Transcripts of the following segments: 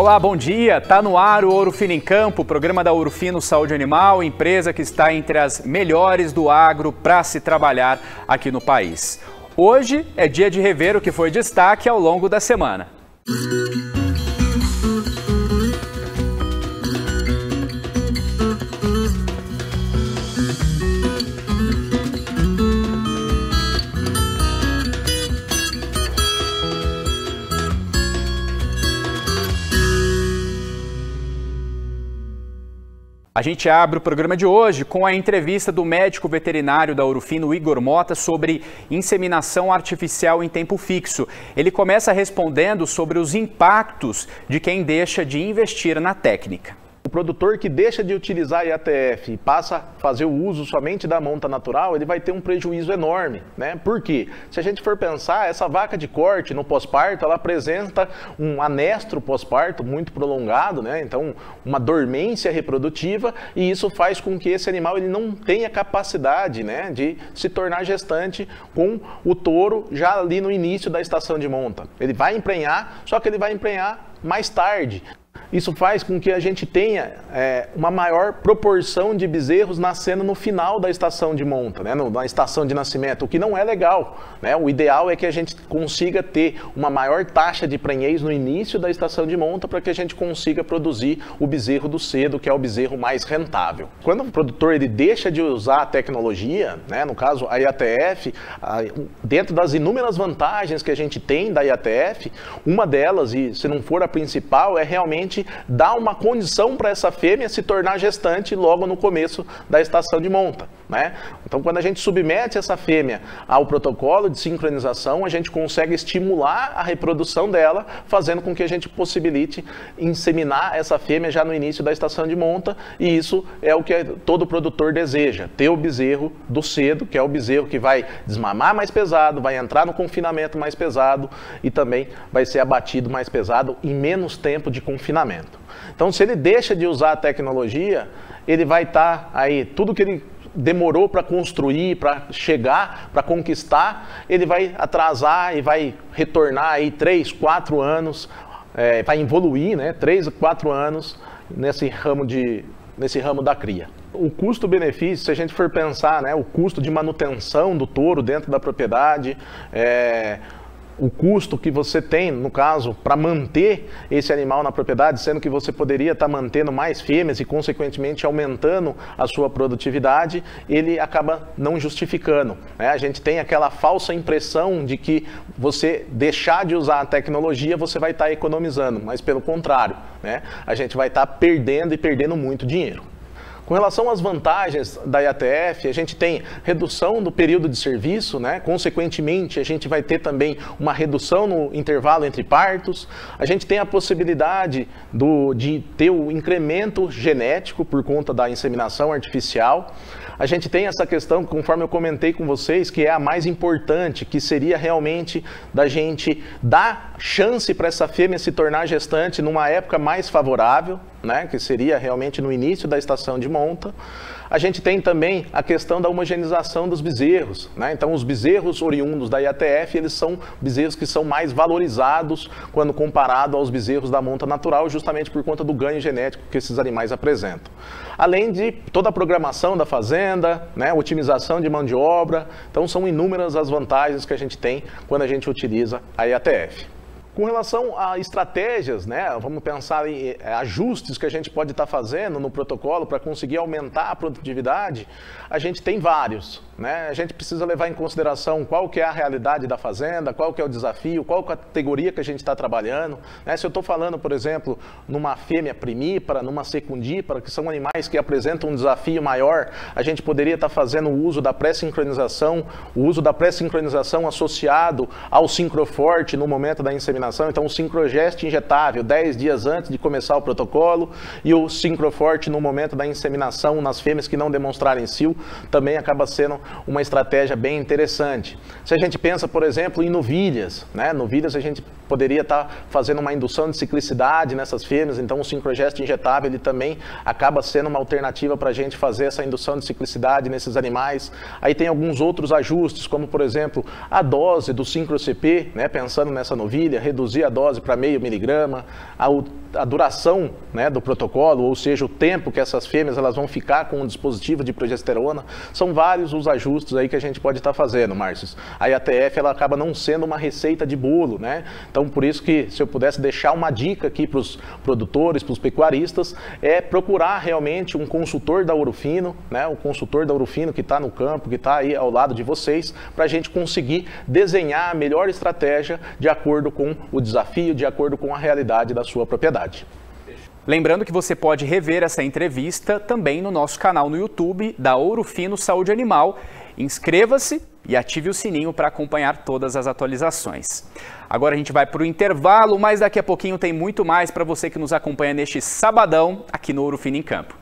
Olá, bom dia. Tá no ar o Ouro Fino em Campo, programa da Ouro Fino Saúde Animal, empresa que está entre as melhores do agro para se trabalhar aqui no país. Hoje é dia de rever o que foi destaque ao longo da semana. A gente abre o programa de hoje com a entrevista do médico veterinário da Ouro Fino, Igor Mota, sobre inseminação artificial em tempo fixo. Ele começa respondendo sobre os impactos de quem deixa de investir na técnica. O produtor que deixa de utilizar a IATF e passa a fazer o uso somente da monta natural, ele vai ter um prejuízo enorme, né? Por quê? Se a gente for pensar, essa vaca de corte no pós-parto, ela apresenta um anestro pós-parto muito prolongado, né? Então, uma dormência reprodutiva, e isso faz com que esse animal ele não tenha capacidade, né, de se tornar gestante com o touro já ali no início da estação de monta. Ele vai emprenhar, só que ele vai emprenhar mais tarde. Isso faz com que a gente tenha uma maior proporção de bezerros nascendo no final da estação de monta, né? Na estação de nascimento, o que não é legal, né? O ideal é que a gente consiga ter uma maior taxa de prenhez no início da estação de monta para que a gente consiga produzir o bezerro do cedo, que é o bezerro mais rentável. Quando o produtor ele deixa de usar a tecnologia, né? No caso a IATF, dentro das inúmeras vantagens que a gente tem da IATF, uma delas, e se não for a principal, é realmente dar uma condição para essa fêmea se tornar gestante logo no começo da estação de monta, né? Então, quando a gente submete essa fêmea ao protocolo de sincronização, a gente consegue estimular a reprodução dela, fazendo com que a gente possibilite inseminar essa fêmea já no início da estação de monta, e isso é o que todo produtor deseja, ter o bezerro do cedo, que é o bezerro que vai desmamar mais pesado, vai entrar no confinamento mais pesado e também vai ser abatido mais pesado em menos tempo de confinamento. Então, se ele deixa de usar a tecnologia, ele vai estar aí, tudo que ele demorou para construir, para chegar, para conquistar, ele vai atrasar e vai retornar aí 3, 4 anos, vai evoluir, né, 3, 4 anos nesse ramo da cria. O custo-benefício, se a gente for pensar, né, o custo de manutenção do touro dentro da propriedade, o custo que você tem, no caso, para manter esse animal na propriedade, sendo que você poderia estar mantendo mais fêmeas e, consequentemente, aumentando a sua produtividade, ele acaba não justificando, né? A gente tem aquela falsa impressão de que você deixar de usar a tecnologia, você vai estar economizando, mas pelo contrário, né? A gente vai estar perdendo e perdendo muito dinheiro. Com relação às vantagens da IATF, a gente tem redução do período de serviço, né? Consequentemente, a gente vai ter também uma redução no intervalo entre partos. A gente tem a possibilidade de ter o incremento genético por conta da inseminação artificial. A gente tem essa questão, conforme eu comentei com vocês, que é a mais importante, que seria realmente da gente dar chance para essa fêmea se tornar gestante numa época mais favorável, né? Que seria realmente no início da estação de monta. A gente tem também a questão da homogeneização dos bezerros, né? Então, os bezerros oriundos da IATF, eles são bezerros que são mais valorizados quando comparado aos bezerros da monta natural, justamente por conta do ganho genético que esses animais apresentam. Além de toda a programação da fazenda, né? Otimização de mão de obra. Então, são inúmeras as vantagens que a gente tem quando a gente utiliza a IATF. Com relação a estratégias, né, vamos pensar em ajustes que a gente pode estar fazendo no protocolo para conseguir aumentar a produtividade, a gente tem vários, né? A gente precisa levar em consideração qual que é a realidade da fazenda, qual que é o desafio, qual categoria que a gente está trabalhando, né? Se eu estou falando, por exemplo, numa fêmea primípara, numa secundípara, que são animais que apresentam um desafio maior, a gente poderia estar fazendo o uso da pré-sincronização, associado ao sincroforte no momento da inseminação. Então, o sincrogest injetável 10 dias antes de começar o protocolo e o sincroforte no momento da inseminação nas fêmeas que não demonstrarem cio também acaba sendo uma estratégia bem interessante. Se a gente pensa, por exemplo, em novilhas, né? Novilhas a gente poderia estar fazendo uma indução de ciclicidade nessas fêmeas, então o sincrogest injetável ele também acaba sendo uma alternativa para a gente fazer essa indução de ciclicidade nesses animais. Aí tem alguns outros ajustes, como por exemplo, a dose do sincro-CP, né, pensando nessa novilha, reduzir a dose para 0,5 miligrama, a duração, né, do protocolo, ou seja, o tempo que essas fêmeas elas vão ficar com um dispositivo de progesterona, são vários os ajustes aí que a gente pode estar fazendo, Márcio. A IATF ela acaba não sendo uma receita de bolo, né? Então por isso que se eu pudesse deixar uma dica aqui para os produtores, para os pecuaristas, é procurar realmente um consultor da Ouro Fino, né? O consultor da Ouro Fino que está no campo, que está aí ao lado de vocês, para a gente conseguir desenhar a melhor estratégia de acordo com o desafio, de acordo com a realidade da sua propriedade. Lembrando que você pode rever essa entrevista também no nosso canal no YouTube da Ouro Fino Saúde Animal. Inscreva-se e ative o sininho para acompanhar todas as atualizações. Agora a gente vai para o intervalo, mas daqui a pouquinho tem muito mais para você que nos acompanha neste sabadão aqui no Ouro Fino em Campo.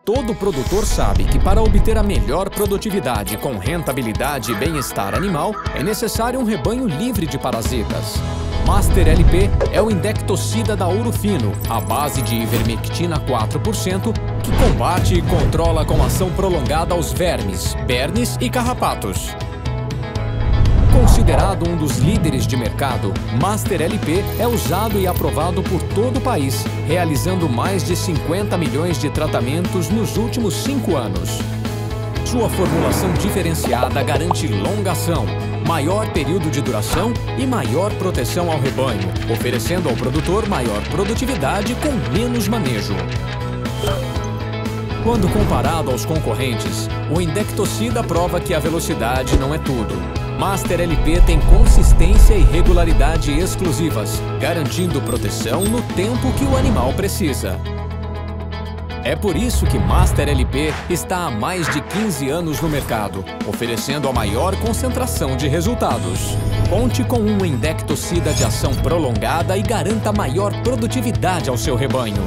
Todo produtor sabe que para obter a melhor produtividade com rentabilidade e bem-estar animal, é necessário um rebanho livre de parasitas. Master LP é o indectocida da Ouro Fino, à base de ivermectina 4%, que combate e controla com ação prolongada os vermes, bernes e carrapatos. Considerado um dos líderes de mercado, Master LP é usado e aprovado por todo o país, realizando mais de 50 milhões de tratamentos nos últimos 5 anos. Sua formulação diferenciada garante longa ação, maior período de duração e maior proteção ao rebanho, oferecendo ao produtor maior produtividade com menos manejo. Quando comparado aos concorrentes, o indectocida prova que a velocidade não é tudo. Master LP tem consistência e regularidade exclusivas, garantindo proteção no tempo que o animal precisa. É por isso que Master LP está há mais de 15 anos no mercado, oferecendo a maior concentração de resultados. Conte com um indectocida de ação prolongada e garanta maior produtividade ao seu rebanho.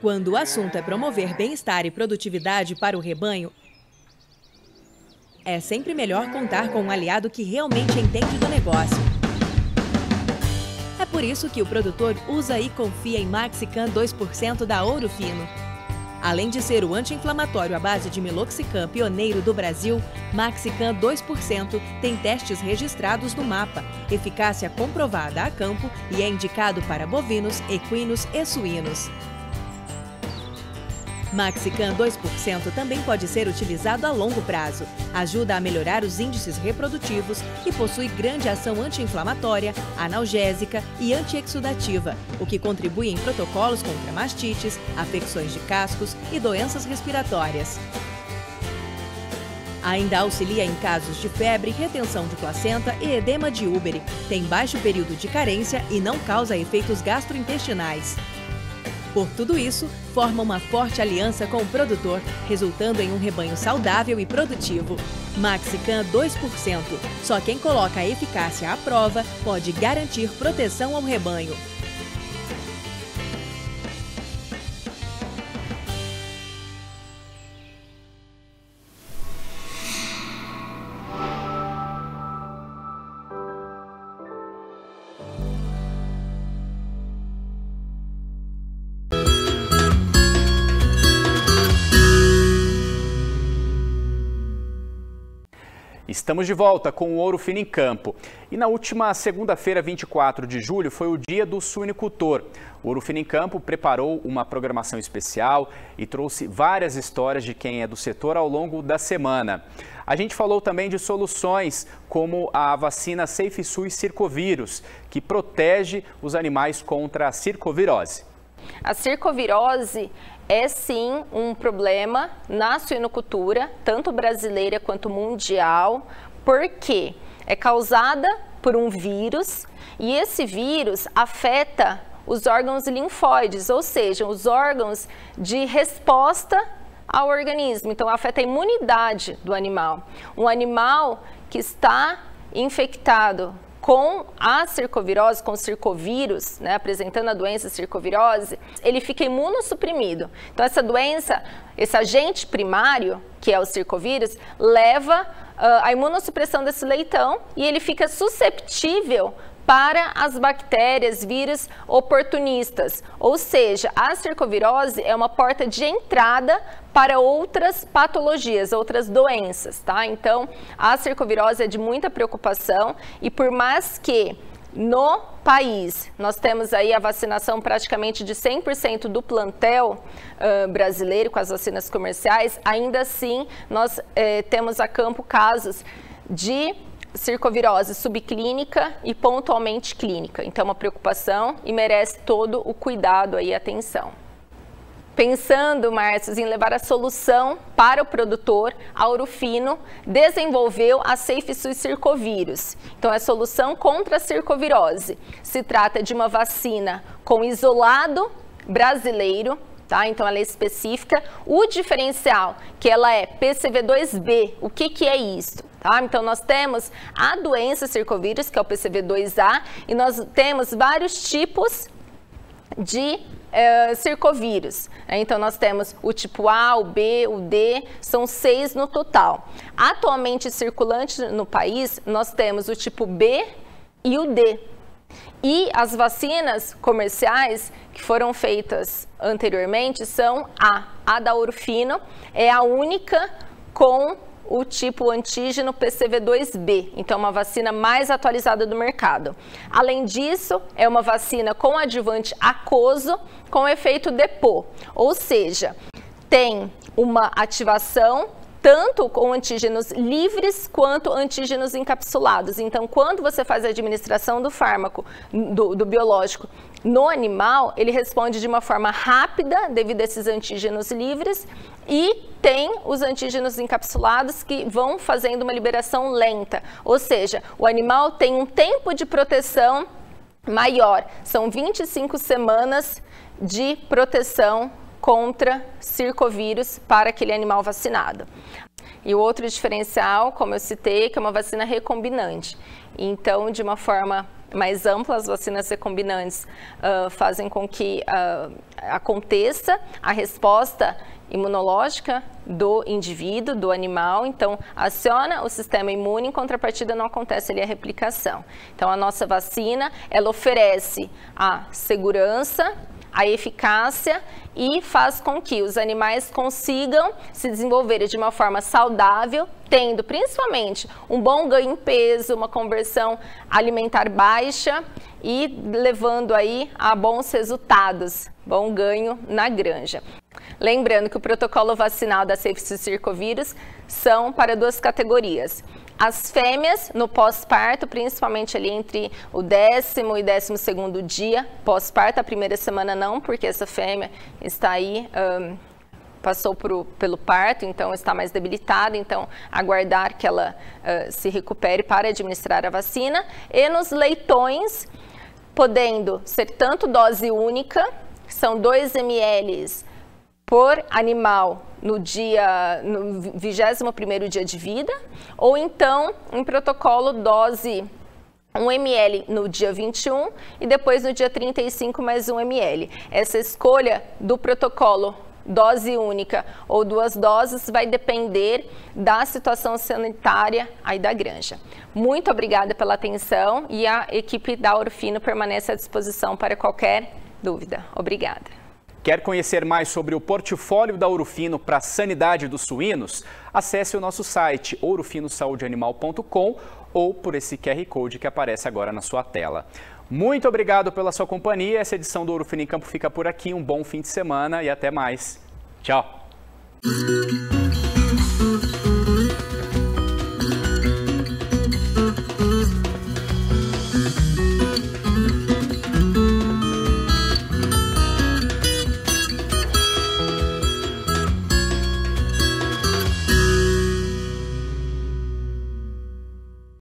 Quando o assunto é promover bem-estar e produtividade para o rebanho, é sempre melhor contar com um aliado que realmente entende do negócio. É por isso que o produtor usa e confia em Maxican 2% da Ouro Fino. Além de ser o anti-inflamatório à base de Meloxicam pioneiro do Brasil, Maxican 2% tem testes registrados no MAPA, eficácia comprovada a campo e é indicado para bovinos, equinos e suínos. Maxican 2% também pode ser utilizado a longo prazo, ajuda a melhorar os índices reprodutivos e possui grande ação anti-inflamatória, analgésica e antiexudativa, o que contribui em protocolos contra mastites, afecções de cascos e doenças respiratórias. Ainda auxilia em casos de febre, retenção de placenta e edema de úbere, tem baixo período de carência e não causa efeitos gastrointestinais. Por tudo isso, forma uma forte aliança com o produtor, resultando em um rebanho saudável e produtivo. Maxican 2%. Só quem coloca a eficácia à prova pode garantir proteção ao rebanho. Estamos de volta com o Ouro Fino em Campo. E na última segunda-feira, 24 de julho, foi o dia do suinicultor. O Ouro Fino em Campo preparou uma programação especial e trouxe várias histórias de quem é do setor ao longo da semana. A gente falou também de soluções como a vacina SafeSUI Circovírus, que protege os animais contra a circovirose. A circovirose é sim um problema na suinocultura, tanto brasileira quanto mundial, porque é causada por um vírus e esse vírus afeta os órgãos linfóides, ou seja, os órgãos de resposta ao organismo, então afeta a imunidade do animal. Um animal que está infectado com a circovirose, com o circovírus, né, apresentando a doença circovirose, ele fica imunossuprimido. Então essa doença, esse agente primário, que é o circovírus, leva a imunossupressão desse leitão e ele fica susceptível para as bactérias, vírus oportunistas. Ou seja, a circovirose é uma porta de entrada para outras patologias, outras doenças, tá? Então, a circovirose é de muita preocupação e por mais que no país nós temos aí a vacinação praticamente de 100% do plantel brasileiro com as vacinas comerciais, ainda assim nós temos a campo casos de circovirose subclínica e pontualmente clínica. Então, é uma preocupação e merece todo o cuidado e atenção. Pensando, Márcio, em levar a solução para o produtor, a Ouro Fino desenvolveu a SafeSUS Circovírus. Então, é a solução contra a circovirose. Se trata de uma vacina com isolado brasileiro, tá? Então, ela é específica. O diferencial, que ela é PCV2B, o que é isso? Tá? Então, nós temos a doença circovírus, que é o PCV2A, e nós temos vários tipos de circovírus. Então, nós temos o tipo A, o B, o D, são 6 no total. Atualmente circulante no país, nós temos o tipo B e o D. E as vacinas comerciais que foram feitas anteriormente são a da Ouro Fino, é a única com o tipo antígeno PCV2B, então uma vacina mais atualizada do mercado. Além disso, é uma vacina com adjuvante aquoso com efeito depot, ou seja, tem uma ativação tanto com antígenos livres quanto antígenos encapsulados. Então, quando você faz a administração do fármaco, do biológico, no animal, ele responde de uma forma rápida devido a esses antígenos livres e tem os antígenos encapsulados que vão fazendo uma liberação lenta. Ou seja, o animal tem um tempo de proteção maior. São 25 semanas de proteção contra circovírus para aquele animal vacinado. E o outro diferencial, como eu citei, que é uma vacina recombinante. Então, de uma forma mais ampla, as vacinas recombinantes fazem com que aconteça a resposta imunológica do indivíduo, do animal. Então, aciona o sistema imune, em contrapartida não acontece ali a replicação. Então, a nossa vacina, ela oferece a segurança, a eficácia e faz com que os animais consigam se desenvolver de uma forma saudável, tendo principalmente um bom ganho em peso, uma conversão alimentar baixa e levando aí a bons resultados, bom ganho na granja. Lembrando que o protocolo vacinal da SafeSUS Circovírus são para 2 categorias. As fêmeas, no pós-parto, principalmente ali entre o 10º e 12º dia pós-parto, a primeira semana não, porque essa fêmea está aí, passou pelo parto, então está mais debilitada, então aguardar que ela se recupere para administrar a vacina. E nos leitões, podendo ser tanto dose única, são 2 ml por animal no 21º dia de vida, ou então em protocolo dose 1 ml no dia 21 e depois no dia 35 mais 1 ml. Essa escolha do protocolo dose única ou 2 doses vai depender da situação sanitária aí da granja. Muito obrigada pela atenção e a equipe da Ouro Fino permanece à disposição para qualquer dúvida. Obrigada. Quer conhecer mais sobre o portfólio da Ouro Fino para a sanidade dos suínos? Acesse o nosso site ourofinosaudeanimal.com ou por esse QR Code que aparece agora na sua tela. Muito obrigado pela sua companhia. Essa edição do Ouro Fino em Campo fica por aqui. Um bom fim de semana e até mais. Tchau!